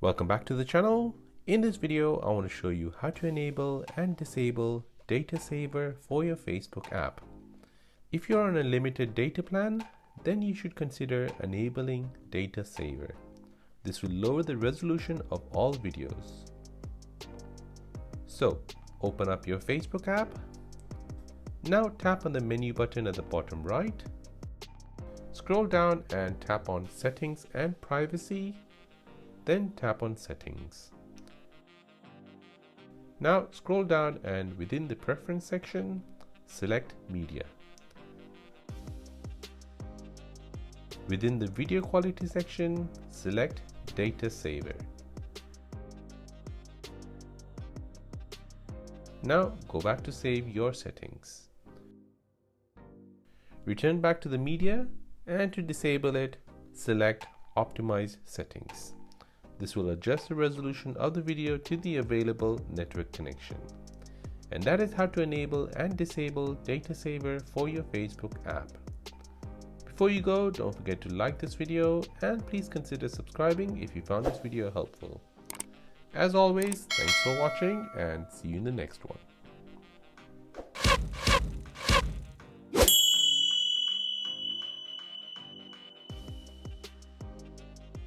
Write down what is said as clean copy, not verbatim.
Welcome back to the channel. In this video, I want to show you how to enable and disable Data Saver for your Facebook app. If you're on a limited data plan, then you should consider enabling Data Saver. This will lower the resolution of all videos. So, open up your Facebook app. Now tap on the menu button at the bottom right. Scroll down and tap on Settings and Privacy. Then tap on Settings. Now scroll down and within the Preference section, select Media. Within the Video Quality section, select Data Saver. Now go back to save your settings. Return back to the media, and to disable it, select Optimize Settings. This will adjust the resolution of the video to the available network connection. And that is how to enable and disable Data Saver for your Facebook app. Before you go, don't forget to like this video and please consider subscribing if you found this video helpful. As always, thanks for watching and see you in the next one.